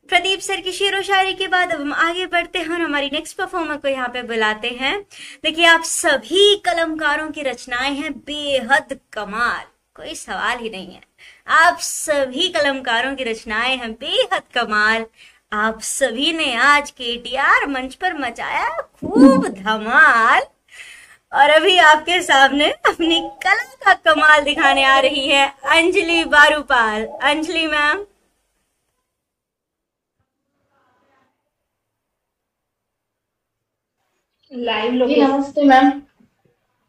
Pradeep sir की शेरो शायरी के बाद अब हम आगे बढ़ते हैं और हमारी नेक्स्ट परफॉर्मर को यहाँ पे बुलाते हैं। देखिए, आप सभी कलमकारों की रचनाएं हैं बेहद कमाल, कोई सवाल ही नहीं है। आप सभी कलमकारों की रचनाएं हैं बेहद कमाल। आप सभी ने आज केटीआर मंच पर मचाया खूब धमाल। और अभी आपके सामने अपनी कला का कमाल दिखाने आ रही है अंजलि बारूपाल। अंजलि मैम। लाइव जी लोकेशन। नमस्ते मैम।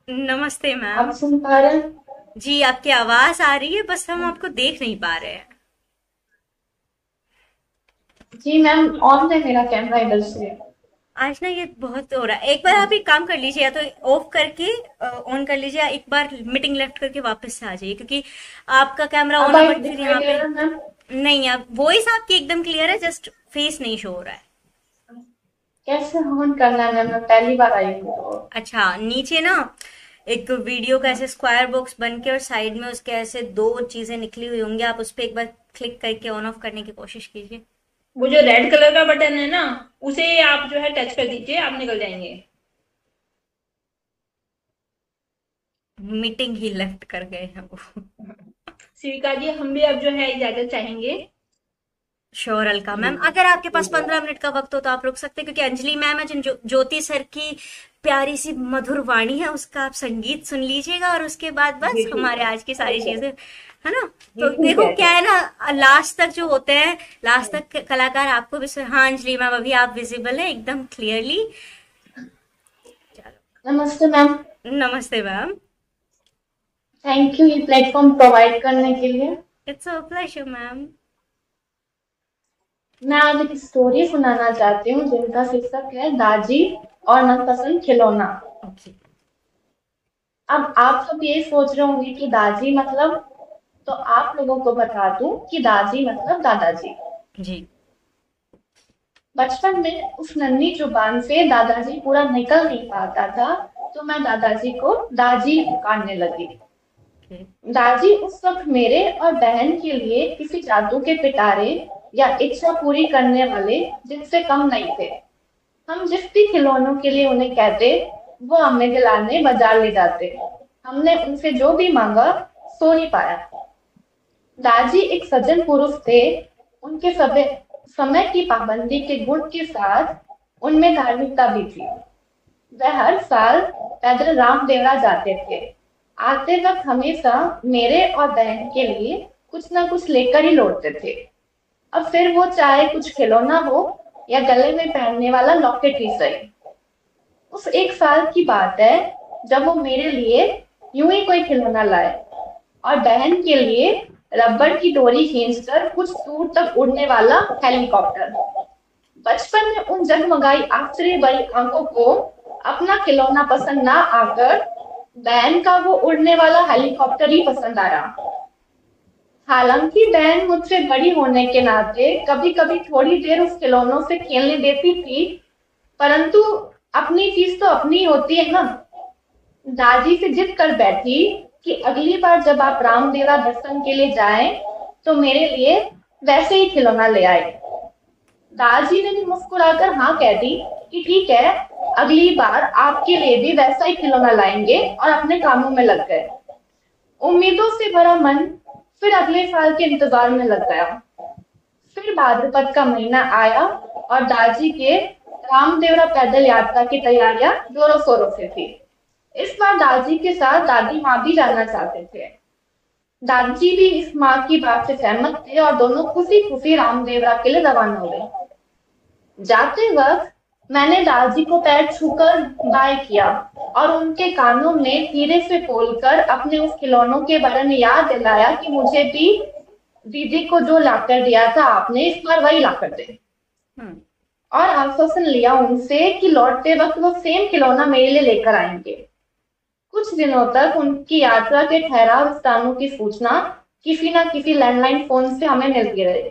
नमस्ते आप मैम। सुन पा रहे हैं? जी, आपकी आवाज आ रही है, बस हम आपको देख नहीं पा रहे हैं। जी मैम, ऑन है मेरा कैमरा इधर से। आज ना ये बहुत हो रहा है। एक बार आप एक काम कर लीजिए, या तो ऑफ करके ऑन कर लीजिए, या एक बार मीटिंग लेफ्ट करके वापस से आ जाइए, क्योंकि आपका कैमरा ऑन अब है आई बट फिर दिखाई यहाँ दे पे रहा है मैम? नहीं। आप वॉइस आपकी एकदम क्लियर है, जस्ट फेस नहीं शो हो रहा है। कैसे ऑन करना है मैम? मैं पहली बार आई हूँ तो। अच्छा, नीचे ना एक वीडियो का ऐसे स्क्वायर बॉक्स बन के और साइड में उसके ऐसे दो चीजें निकली हुई होंगी, आप उस पर एक बार क्लिक करके ऑन ऑफ करने की कोशिश कीजिए। वो जो रेड कलर का बटन है ना, उसे आप जो है टच कर दीजिए, आप निकल जाएंगे। मीटिंग ही लेफ्ट कर गए हैं वो। शिविका जी, हम भी अब जो है इजाजत चाहेंगे। श्योर अलका मैम, अगर आपके पास 15 मिनट का वक्त हो तो आप रुक सकते हैं, क्योंकि अंजलि मैम है जिन ज्योति सर की प्यारी सी मधुर वाणी है, उसका आप संगीत सुन लीजिएगा और उसके बाद जी बस ठीक हमारे है। आज की सारी चीजें, है ना। जी तो ठीक देखो है। क्या है ना, लास्ट तक जो होते हैं, लास्ट तक कलाकार आपको भी हाँ अंजलि मैम, अभी आप विजिबल है एकदम क्लियरली। नमस्ते मैम। नमस्ते मैम। थैंक यू ये प्लेटफॉर्म प्रोवाइड करने के लिए। It's a pleasure ma'am. मैं आज एक स्टोरी सुनाना चाहती हूँ जिनका शीर्षक है दाजी और मनपसंद खिलौना। ओके। अब आप सब ये सोच रहे होंगे कि दाजी मतलब, तो आप लोगों को बता दूं कि दाजी मतलब दादाजी। जी। बचपन में उस नन्ही जुबान से दादाजी पूरा निकल नहीं पाता था, तो मैं दादाजी को दाजी पुकारने लगी। ओके। दादी उस वक्त मेरे और बहन के लिए किसी जादू के पिटारे या इच्छा पूरी करने वाले जिनसे कम नहीं थे। हम जिस भी खिलौनों के लिए उन्हें कहते, वो हमें दिलाने बाजार ले जाते। हमने उनसे जो भी मांगा सो नहीं पाया। दादी एक सज्जन पुरुष थे। उनके समय की पाबंदी के गुण के साथ उनमें धार्मिकता भी थी। वह हर साल पैदल रामदेवरा जाते थे। आते वक्त हमेशा मेरे और बहन के लिए कुछ ना कुछ लेकर ही लौटते थे। अब फिर वो चाहे कुछ खिलौना हो या गले में पहनने वाला लॉकेट ही सही। उस एक साल की बात है जब वो मेरे लिए यूं ही कोई खिलौना लाए और बहन के लिए रबड़ की डोरी खींचकर कुछ दूर तक उड़ने वाला हेलीकॉप्टर। बचपन में उन जगमगाई आश्चर्य भरी आंखों को अपना खिलौना पसंद ना आकर बहन का वो उड़ने वाला हेलीकॉप्टर ही पसंद आया। हालांकि बहन मुझसे बड़ी होने के नाते कभी कभी थोड़ी देर उस खिलौनों से खेलने देती थी, परंतु अपनी चीज तो अपनी होती है ना। दादी से जिद कर बैठी कि अगली बार जब आप रामदेवरा दर्शन के लिए जाएं तो मेरे लिए वैसे ही खिलौना ले आए। दादी ने भी मुस्कुराकर हाँ कह दी कि ठीक है, अगली बार आपके लिए भी वैसा ही खिलौना लाएंगे, और अपने कामों में लग गए। उम्मीदों से भरा मन फिर अगले साल के इंतजार में लग गया। फिर भाद्रपद का महीना आया और दादी के रामदेवरा पैदल यात्रा की तैयारियां जोरों शोरों से थी। इस बार दादी के साथ दादी माँ भी जाना चाहते थे। दादी भी इस माँ की बात से सहमत थे और दोनों खुशी खुशी रामदेवरा के लिए रवाना हो गए। जाते वक्त मैंने दादी को पैर छूकर बाय किया और उनके कानों में धीरे से बोलकर अपने उस खिलौनों के बारे में याद दिलाया कि मुझे भी दीदी को जो लाकर दिया था आपने, इस बार वही लाकर दे। हम्म। और आश्वासन लिया उनसे कि लौटते वक्त वो सेम खिलौना मेरे लिए लेकर आएंगे। कुछ दिनों तक उनकी यात्रा के ठहराव स्थानों की सूचना किसी न किसी लैंडलाइन फोन से हमें मिलती रही।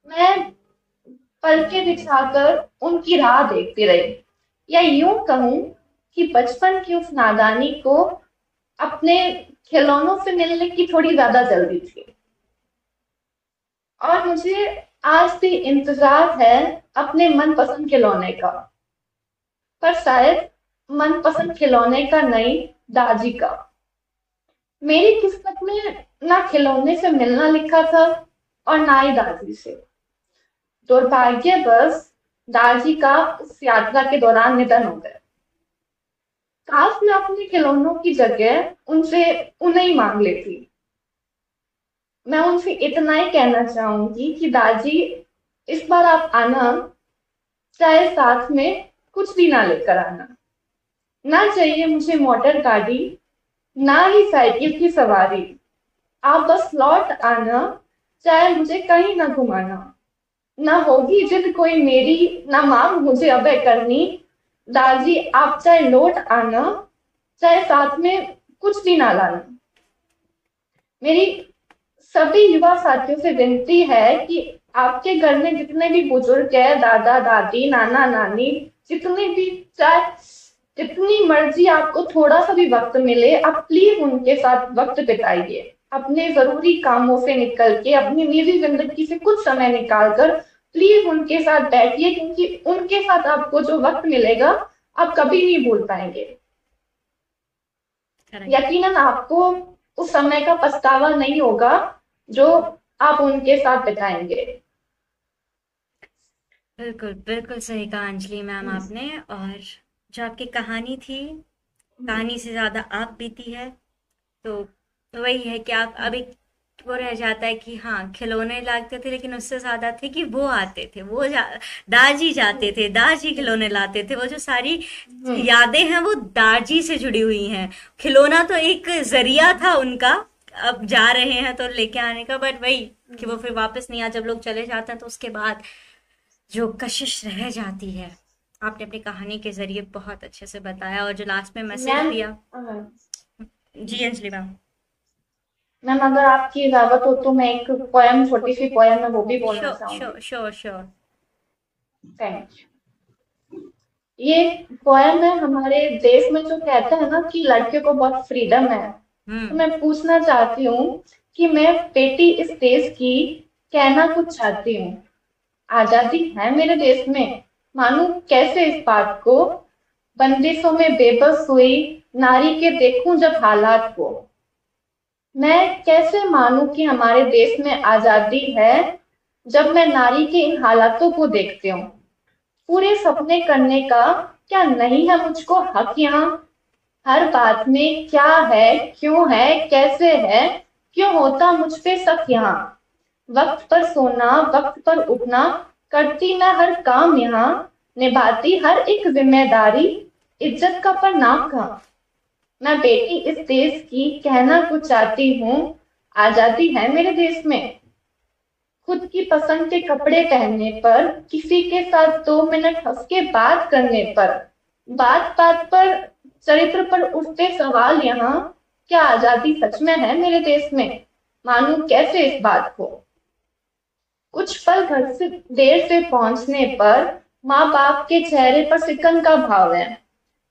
मैं पलके बिछाकर उनकी राह देखती रही, या यूं कहूं कि बचपन की उस नादानी को अपने खिलौनों से मिलने की थोड़ी ज्यादा जल्दी थी। और मुझे आज भी इंतजार है अपने मनपसंद खिलौने का, पर शायद मनपसंद खिलौने का नहीं, दादी का। मेरी किस्मत में ना खिलौने से मिलना लिखा था और ना ही दादी से। दुर्भाग्यवश दादी का उस यात्रा के दौरान निधन हो गया। काश मैं अपने खिलौनों की जगह उनसे उन्हें ही मांग लेती। मैं उनसे इतना ही कहना चाहूंगी कि दादी, इस बार आप आना, चाहे साथ में कुछ भी ना लेकर आना। ना चाहिए मुझे मोटर गाड़ी, ना ही साइकिल की सवारी। आप बस लौट आना, चाहे मुझे कहीं ना घुमाना। ना होगी जिद कोई मेरी, ना मांग मुझे अबे करनी। दादी, आप चाहे लौट आना, चाहे साथ में कुछ भी ना लाना। मेरी सभी युवा साथियों से विनती है कि आपके घर में जितने भी बुजुर्ग है, दादा दादी, नाना नानी, जितने भी, चाहे जितनी मर्जी आपको थोड़ा सा भी वक्त मिले, आप प्लीज उनके साथ वक्त बिताइए। अपने जरूरी कामों से निकल के, अपनी निजी जिंदगी से कुछ समय निकाल कर प्लीज उनके साथ बैठिए, क्योंकि उनके साथ आपको जो वक्त मिलेगा आप कभी नहीं भूल पाएंगे। यकीनन आपको उस समय का पछतावा नहीं होगा जो आप उनके साथ बिताएंगे। बिल्कुल बिल्कुल सही कहा अंजलि मैम आपने। और जो आपकी कहानी थी, कहानी से ज्यादा आप बीती है। तो वही है कि आप अब एक वो रह जाता है कि हाँ खिलौने लाते थे, लेकिन उससे ज्यादा थे कि वो आते थे, दाजी जाते थे, दाजी खिलौने लाते थे। वो जो सारी यादें हैं वो दाजी से जुड़ी हुई हैं। खिलौना तो एक जरिया था उनका, अब जा रहे हैं तो लेके आने का, बट वही कि वो फिर वापस नहीं आ, जब लोग चले जाते हैं तो उसके बाद जो कशिश रह जाती है। आपने अपनी कहानी के जरिए बहुत अच्छे से बताया, और जो लास्ट में मैसेज दिया। जी अंजलि मैम। मैम, अगर आपकी इजाजत हो तो मैं एक पोयम, छोटी सी पोयम है, वो भी बोलना चाहूंगी। Sure sure sure. Thank you. ये पोयम है हमारे देश में जो कहता है ना कि लड़कियों को बहुत फ्रीडम है। तो मैं पूछना चाहती हूँ कि मैं बेटी इस देश की कहना कुछ चाहती हूँ। आजादी है मेरे देश में, मानूं कैसे इस बात को। बंदिशों में बेबस हुई नारी के देखूं जब हालात को। मैं कैसे मानूं कि हमारे देश में आजादी है, जब मैं नारी के इन हालातों को देखती हूँ। पूरे सपने करने का क्या नहीं है मुझको हक यहाँ। हर बात में क्या है, क्यों है, कैसे है, क्यों होता मुझ पे शक यहाँ। वक्त पर सोना, वक्त पर उठना, करती मैं हर काम यहाँ। निभाती हर एक जिम्मेदारी, इज्जत का पर नाम कहाँ। मैं बेटी इस देश की कहना कुछ चाहती हूँ। आजादी है मेरे देश में, खुद की पसंद के कपड़े पहनने पर, किसी के साथ 2 मिनट हंस के बात करने पर, बात बात पर, चरित्र पर उठते सवाल यहाँ। क्या आजादी सच में है मेरे देश में, मानूं कैसे इस बात को। कुछ पल घर से देर से पहुंचने पर, माँ बाप के चेहरे पर सिकन का भाव है।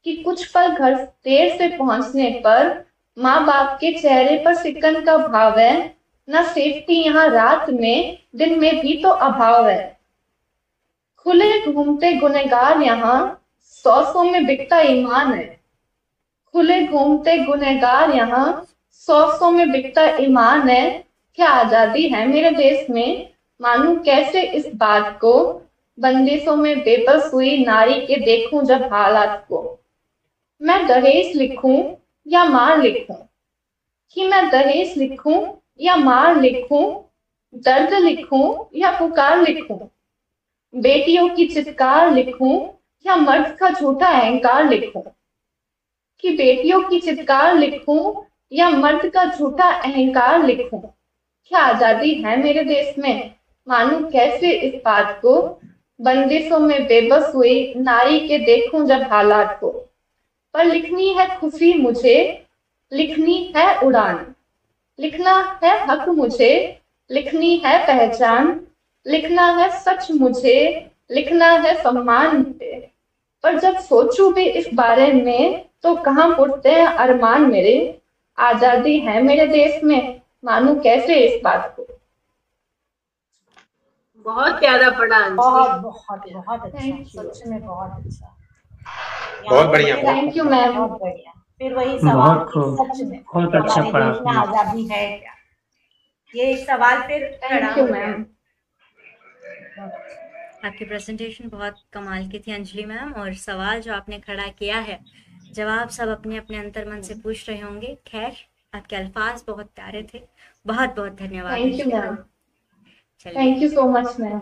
कि कुछ पल घर देर से पहुंचने पर, माँ बाप के चेहरे पर सिकन का भाव है। न सेफ्टी यहाँ रात में, दिन में भी तो अभाव है। खुले घूमते गुनहगार यहाँ, 100 में बिकता ईमान है। खुले घूमते गुनहगार यहाँ, 100 में बिकता ईमान है। क्या आजादी है मेरे देश में, मानूं कैसे इस बात को। बंदिशों में बेबस हुई नारी के देखूं जब हालात को। मैं दहेज लिखूं या मार लिखूं, कि मैं दहेज लिखूं या मार लिखूं, दर्द लिखूं या पुकार लिखूं, बेटियों की चित्कार लिखूं या मर्द का झूठा अहंकार लिखूं। कि बेटियों की चित्कार लिखूं या मर्द का झूठा अहंकार लिखूं। क्या आजादी है मेरे देश में, मानूं कैसे इस बात को। बंदिशों में बेबस हुई नारी के देखूं जब हालात को। पर लिखनी है खुशी मुझे, लिखनी है उड़ान, लिखना है हक मुझे, लिखनी है पहचान, लिखना है सच मुझे, लिखना है सम्मान मुझे। पर जब सोचूं भी इस बारे में, तो कहाँ उठते हैं अरमान मेरे। आजादी है मेरे देश में, मानूं कैसे इस बात को। बहुत प्यारा पढ़ा अंजलि। बहुत बहुत बहुत अच्छा, Thank you. सच में बहुत अच्छा। बहुत बढ़िया, यहाँ पे Thank you, ma'am. बहुत बढ़िया। फिर वही सवाल बहुत कि खूब, सच में बहुत अच्छा हमारे पढ़ा देश में आपने। आजादी है क्या, ये एक सवाल फिर खड़ा Thank you, हो गया। ma'am. बहुत अच्छा। आपकी प्रेजेंटेशन बहुत कमाल की थी अंजलि मैम, और सवाल जो आपने खड़ा किया है, जवाब सब अपने अपने अंतर मन से पूछ रहे होंगे। खैर, आपके अल्फाज बहुत प्यारे थे। बहुत बहुत धन्यवाद Thank you, Anjali ma'am. Ma'am. चलिए, Thank you so much, ma'am.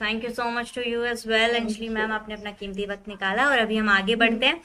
Thank you so much to you as well Anjali ma'am, आपने अपना कीमती वक्त निकाला। और अभी हम आगे बढ़ते हैं।